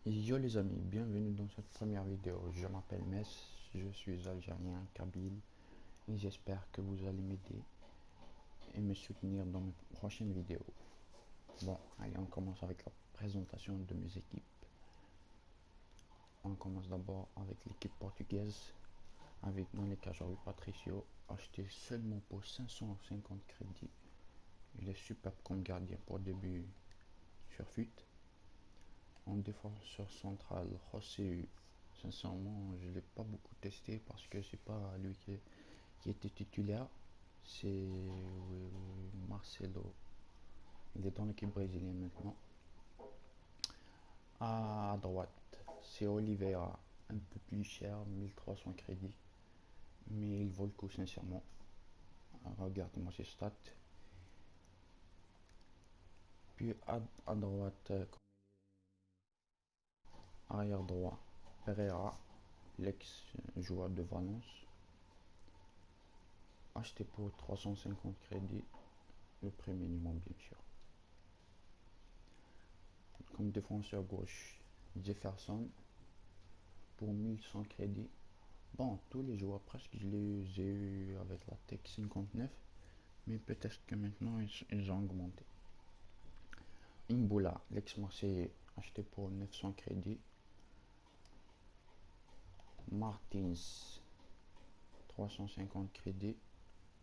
Yo les amis, bienvenue dans cette première vidéo. Je m'appelle Mess, je suis algérien, kabyle, et j'espère que vous allez m'aider et me soutenir dans mes prochaines vidéos. Bon, allez, on commence avec la présentation de mes équipes. On commence d'abord avec l'équipe portugaise, avec dans les cas Rui Patricio, acheté seulement pour 550 crédits. Il est superbe comme gardien pour début sur FUT. En défenseur central, José, sincèrement, je ne l'ai pas beaucoup testé parce que c'est pas lui qui était titulaire. C'est Marcelo. Il est dans l'équipe brésilienne maintenant. À droite, c'est Oliveira, un peu plus cher, 1300 crédits. Mais il vaut le coup, sincèrement. Regarde-moi ses stats. Puis à droite, arrière droit, Pereira, l'ex-joueur de Valence, acheté pour 350 crédits, le prix minimum bien sûr. Comme défenseur gauche, Jefferson pour 1100 crédits. Bon, tous les joueurs presque je les ai eu avec la Tech 59, mais peut-être que maintenant ils ont augmenté. Imbula, l'ex-Marseillais, acheté pour 900 crédits. Martins, 350 crédits,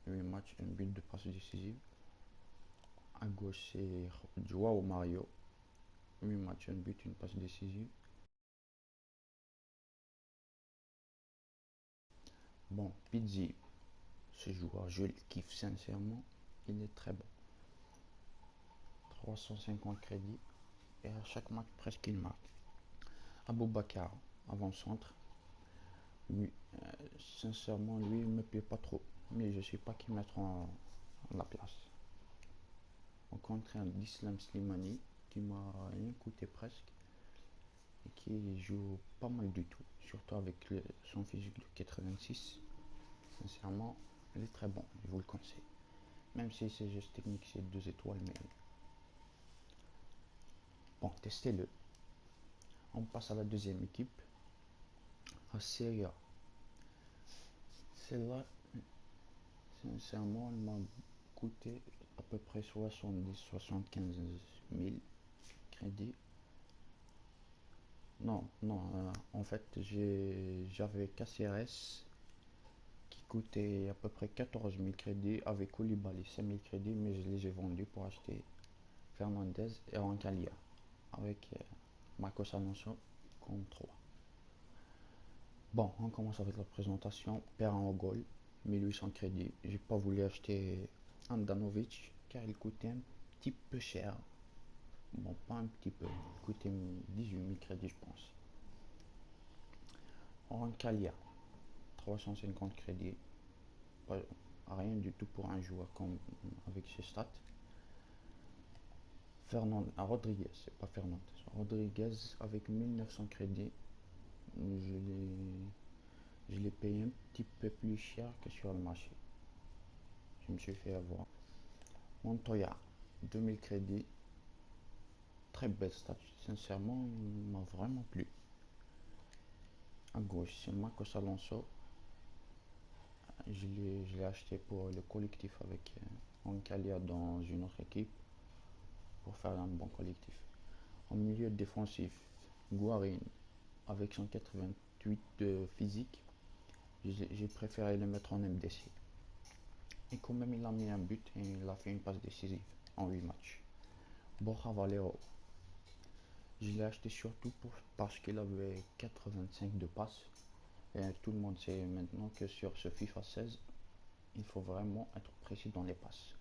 8 matchs, un but de passe décisive. À gauche, c'est Joao Mario, 8 matchs, un but, une passe décisive. Bon, Pizzi, ce joueur, je le kiffe sincèrement, il est très bon. 350 crédits et à chaque match presque il marque. Aboubakar, avant-centre, lui, sincèrement, lui, il me plaît pas trop, mais je ne sais pas qui mettre en la place. Au contraire d'Islam Slimani, qui m'a rien coûté presque, et qui joue pas mal du tout, surtout avec son physique de 86. Sincèrement, il est très bon, je vous le conseille. Même si c'est juste technique, c'est 2 étoiles, mais bon, testez-le. On passe à la deuxième équipe, à Serie A. Celle-là, sincèrement, elle m'a coûté à peu près 70-75 000 crédits. Non, non, en fait, j'avais KCRS qui coûtait à peu près 14 000 crédits avec Koulibaly 5 000 crédits, mais je les ai vendus pour acheter Fernandez et Rancalia avec Marcos Alonso comme 3. Bon, on commence avec la présentation. Perrin au goal, 1800 crédits. J'ai pas voulu acheter Andanovic car il coûtait un petit peu cher. Bon, pas un petit peu, il coûtait 18 000 crédits, je pense. Rancalia, 350 crédits. Pas, rien du tout pour un joueur comme avec ses stats. Rodriguez, c'est pas Fernandez. Rodriguez avec 1900 crédits. Je l'ai payé un petit peu plus cher que sur le marché. Je me suis fait avoir. Montoya, 2000 crédits. Très belle stat. Sincèrement, il m'a vraiment plu. À gauche, c'est Marcos Alonso. Je l'ai acheté pour le collectif avec Ancalia dans une autre équipe pour faire un bon collectif. En milieu défensif, Guarin avec son 88 de physique, j'ai préféré le mettre en MDC. Et quand même, il a mis un but et il a fait une passe décisive en 8 matchs. Borja Valero, je l'ai acheté surtout parce qu'il avait 85 de passes. Et tout le monde sait maintenant que sur ce FIFA 16, il faut vraiment être précis dans les passes.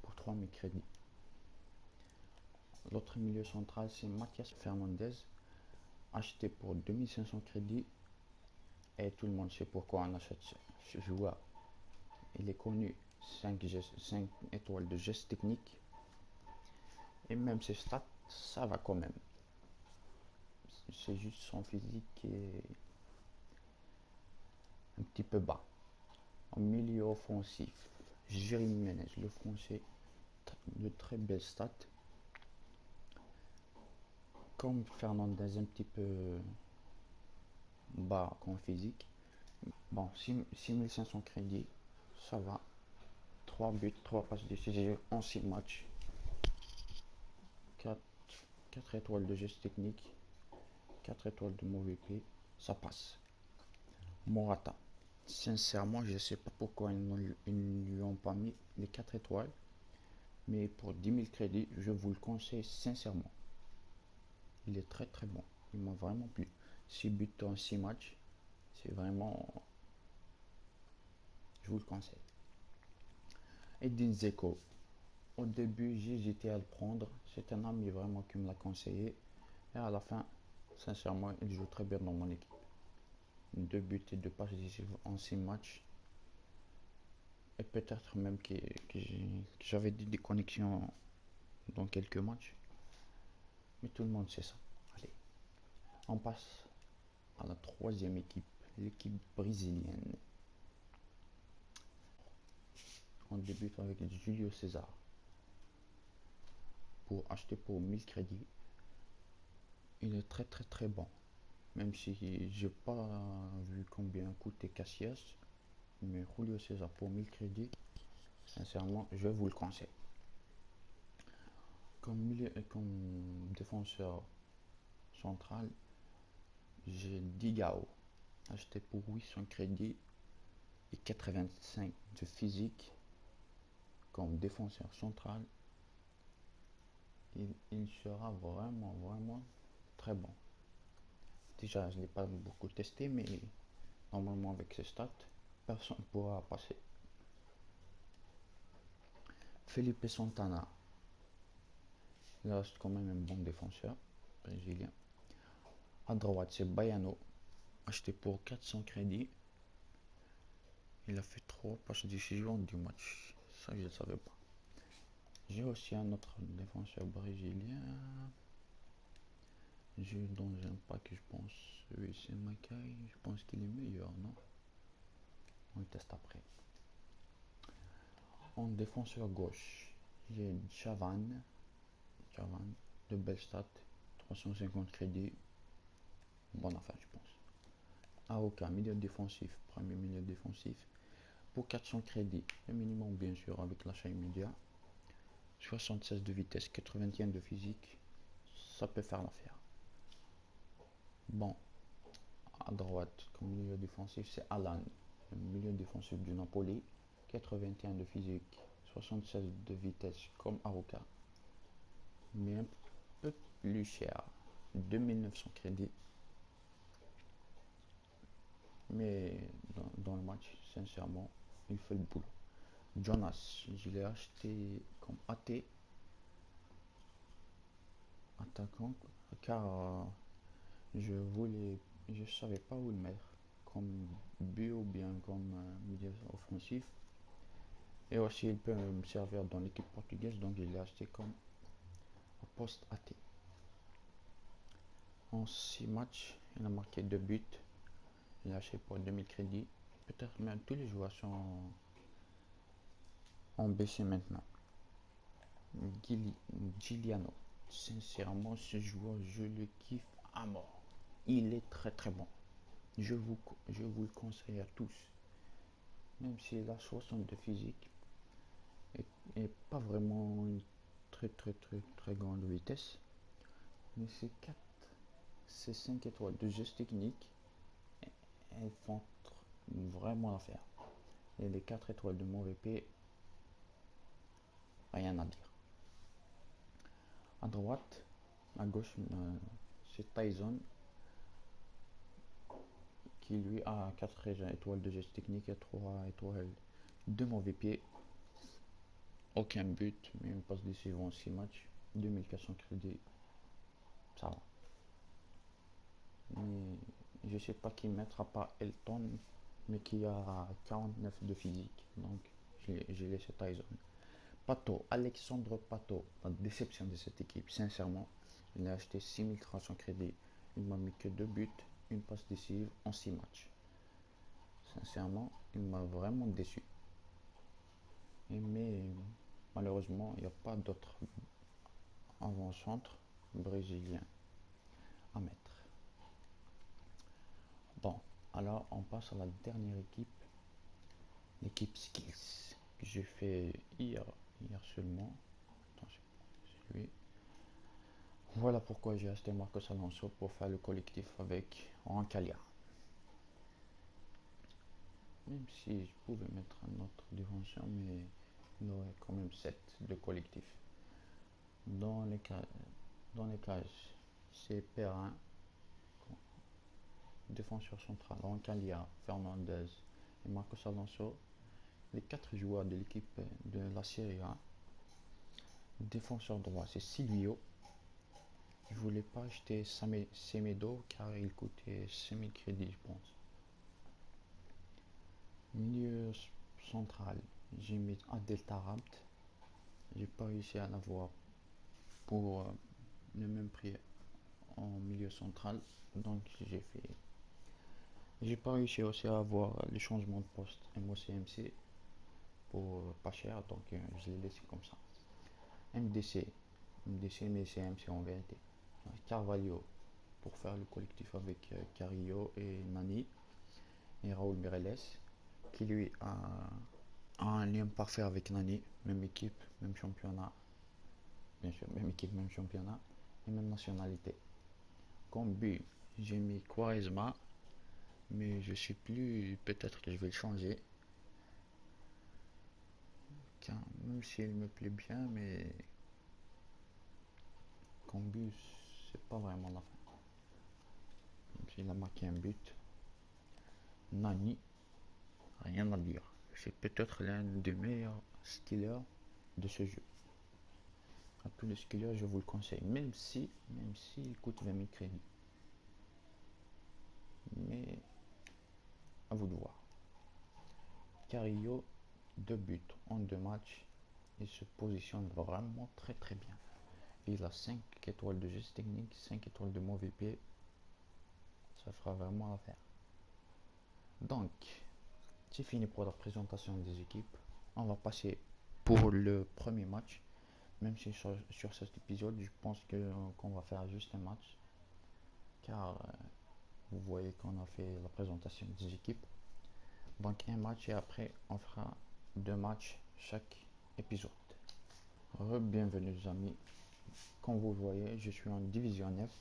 Pour 3000 crédits. L'autre milieu central, c'est Mathias Fernandez, acheté pour 2500 crédits. Et tout le monde sait pourquoi on achète ce joueur. Il est connu 5 étoiles de gestes techniques. Et même ses stats, ça va quand même. C'est juste son physique qui est un petit peu bas. En milieu offensif, Jérémy Ménez, le français, de très belles stats. comme Fernandez, un petit peu bas comme physique. Bon, 6500 crédits, ça va. 3 buts, 3 passes décisives en 6 matchs. 4, 4 étoiles de geste technique, 4 étoiles de mauvais pied, ça passe. Morata, sincèrement, je ne sais pas pourquoi ils ne lui ont pas mis les 4 étoiles, mais pour 10 000 crédits, je vous le conseille sincèrement. Il est très très bon, il m'a vraiment plu. 6 buts en 6 matchs, c'est vraiment, je vous le conseille. Edin Dzeko, au début, j'ai hésité à le prendre. C'est un ami vraiment qui me l'a conseillé. Et à la fin, sincèrement, il joue très bien dans mon équipe. 2 buts et 2 passes décisives en 6 matchs. Et peut-être même que j'avais des déconnexions dans quelques matchs. Mais tout le monde sait ça. Allez, on passe à la troisième équipe, l'équipe brésilienne. On débute avec Julio César. Pour acheter pour 1000 crédits, il est très très très bon. Même si j'ai pas vu combien coûtait Cassias, mais Julio César pour 1000 crédits, sincèrement, je vous le conseille. Comme défenseur central, j'ai Digao, acheté pour 800 crédits et 85 de physique comme défenseur central. Il sera vraiment, vraiment très bon. Déjà, je ne l'ai pas beaucoup testé, mais normalement, avec ses stats, personne ne pourra passer. Felipe Santana, il reste quand même un bon défenseur brésilien. À droite, c'est Baiano, acheté pour 400 crédits. Il a fait 3 passes décisives du match. Ça, je ne le savais pas. J'ai aussi un autre défenseur brésilien. Dont j'aime pas que je pense. Oui, c'est Makai. Je pense qu'il est meilleur, non? On le teste après. En défenseur gauche, j'ai Chavan. De belles stats. 350 crédits. Bonne affaire, je pense. Aoka, milieu défensif. Premier milieu défensif. Pour 400 crédits. Le minimum, bien sûr, avec l'achat immédiat. 76 de vitesse, 81 de physique. Ça peut faire l'affaire. Bon, à droite, comme milieu défensif, c'est Alan, le milieu défensif du Napoli. 81 de physique, 76 de vitesse comme Aruka, mais un peu plus cher, 2900 crédits. Mais dans le match, sincèrement, il fait le boulot. Jonas, je l'ai acheté comme AT, attaquant, car je savais pas où le mettre, comme but ou bien comme milieu offensif. Et aussi, il peut me servir dans l'équipe portugaise, donc je l'ai acheté comme poste AT. En 6 matchs, il a marqué 2 buts. Il a acheté pour 2000 crédits. Peut-être même tous les joueurs sont en baissé maintenant. Giuliano. Sincèrement, ce joueur, je le kiffe à mort. Il est très très bon. Je vous le conseille à tous. Même s'il a 60 de physique et pas vraiment une très très très très grande vitesse. Mais ces 5 étoiles de geste technique, elles font vraiment l'affaire. Et les 4 étoiles de mauvais pied, rien à dire. À droite, à gauche, c'est Tyson qui lui a 4 étoiles de geste technique et 3 étoiles de mauvais pied. Aucun but, mais une passe décisive en 6 matchs. 2400 crédits, ça va. Mais je sais pas qui mettre à part Elton, mais qui a 49 de physique. Donc j'ai laissé Tyson. Pato, Alexandre Pato, la déception de cette équipe, sincèrement, il a acheté 6300 crédits. Il m'a mis que 2 buts, une passe décisive en 6 matchs. Sincèrement, il m'a vraiment déçu. Mais malheureusement, il n'y a pas d'autres avant-centre brésiliens à mettre. Bon, alors on passe à la dernière équipe, l'équipe Skills, que j'ai fait hier seulement. Attends, c'est lui. Voilà pourquoi j'ai acheté Marcos Alonso pour faire le collectif avec Roncaglia. Même si je pouvais mettre un autre défenseur, mais il aurait quand même 7 de collectif. Dans les cages, c'est Perrin, défenseur central, Roncaglia, Fernandez et Marcos Alonso. Les 4 joueurs de l'équipe de la Serie A. Défenseur droit, c'est Silvio. Je voulais pas acheter Semedo car il coûtait 5000 crédits, je pense. Milieu central, j'ai mis Adel Tarabt. J'ai pas réussi à l'avoir pour le même prix en milieu central, donc j'ai pas réussi aussi à avoir le changement de poste MOCMC pour pas cher, donc je l'ai laissé comme ça. MDC mais c'est MC en vérité. Carvalho pour faire le collectif avec Carillo et Nani et Raúl Mireles qui lui a un lien parfait avec Nani, même équipe, même championnat, bien sûr, même équipe, même championnat et même nationalité. Comme but, j'ai mis Quaresma, mais je sais plus, peut-être que je vais le changer. Car même s'il me plaît bien, mais comme but, c'est pas vraiment la fin. Même s'il a marqué un but. Nani, rien à dire. C'est peut-être l'un des meilleurs skillers de ce jeu. À tous les skillers, je vous le conseille, même si il coûte 20 000 crédits. Mais à vous de voir. Carillo, 2 buts en 2 matchs. Il se positionne vraiment très très bien. Il a 5 étoiles de geste technique, 5 étoiles de mauvais pied. Ça fera vraiment l'affaire. Donc, c'est fini pour la présentation des équipes. On va passer pour le premier match. Même si sur cet épisode, je pense qu'on va faire juste un match. Car vous voyez qu'on a fait la présentation des équipes. Donc un match et après on fera 2 matchs chaque épisode. Bienvenue les amis. Comme vous voyez, je suis en division F.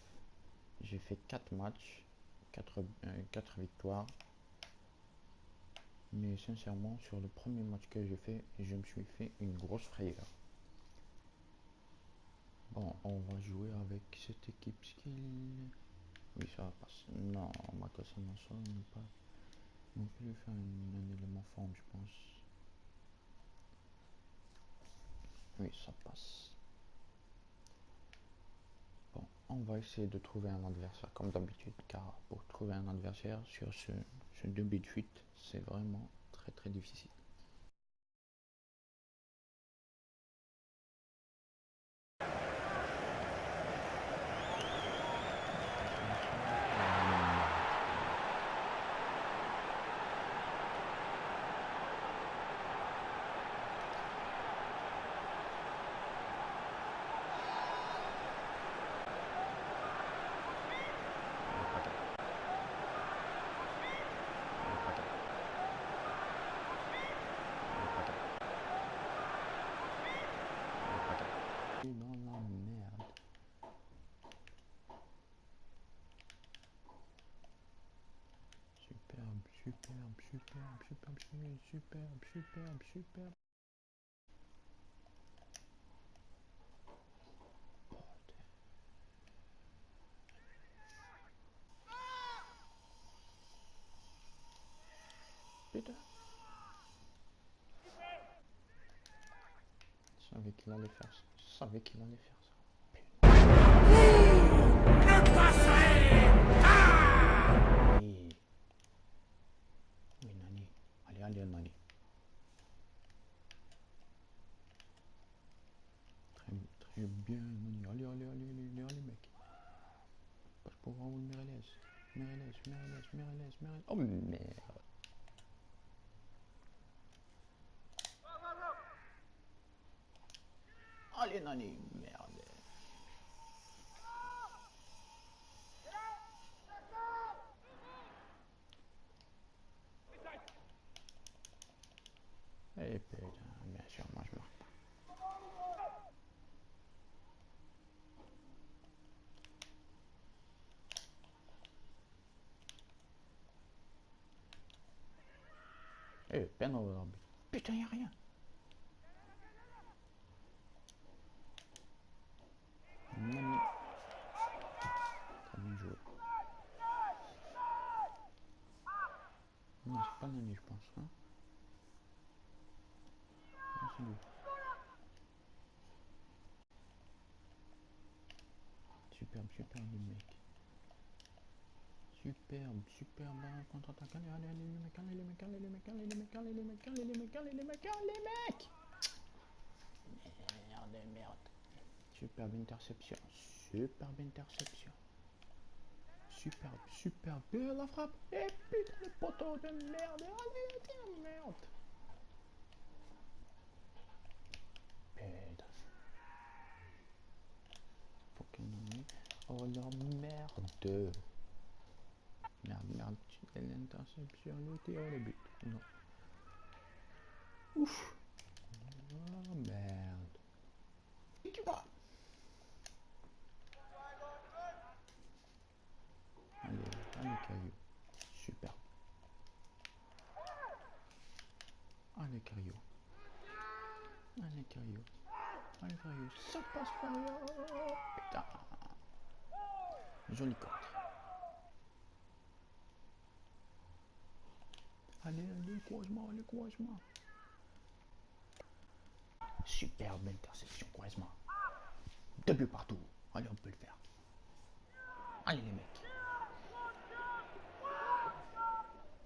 J'ai fait 4 matchs, 4 victoires. Mais sincèrement, sur le premier match que j'ai fait, je me suis fait une grosse frayeur. Bon, on va jouer avec cette équipe skill. Oui, ça passe. Non, Marcos Alonso n'est pas. On peut lui faire un élément forme, je pense. Oui, ça passe. Bon, on va essayer de trouver un adversaire comme d'habitude, car pour trouver un adversaire sur ce début de fuite, c'est vraiment très très difficile. Dans la merde. Superbe, superbe, superbe, superbe, superbe, superbe, superbe. Putain. Je savais qu'il allait faire ça. Je savais qu'il allait faire ça. Oui. Oui, Nani. Allez, allez, Nani. Très bien, Nani. Allez, allez, allez, allez, allez, mec. Passe pour Raúl Mireles. Mireles. Oh, merde. Allez, Nani. Merde. Et putain, bien sûr, moi je marque pas. Eh, peine au l'arbitre. Putain, y'a rien. Nani. Très bien joué. Non, c'est pas Nani, je pense. Hein. Non, c'est lui. Superbe, superbe, le mec. Superbe, superbe contre-attaque. Allez, allez, allez, les mecs, allez, les mecs, allez, les mecs, allez, les mecs, allez, les mecs, allez, les mecs, allez, les mecs, allez, les mecs. Merde, merde. Superbe interception. Superbe interception. Superbe, superbe. La frappe. Et putain, le poteau de merde. Allez, tiens, merde. Putain. Fucking. Oh la merde. Merde, merde. L'interception, le tir, le but. Non. Ouf. Oh merde. Et tu vas. Allez, allez, Caillou. Super. Allez, Caillou. Allez, Caillou. Allez, Caillou. Ça passe pas. Putain. Joli contre. Allez, allez, croise-moi, allez, croise-moi. Superbe interception, croise-moi. 2 buts partout. Allez, on peut le faire. Allez, les mecs.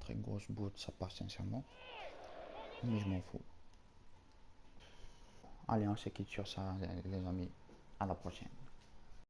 Très grosse bout, ça passe sincèrement. Mais je m'en fous. Allez, on se quitte sur ça, les amis. À la prochaine.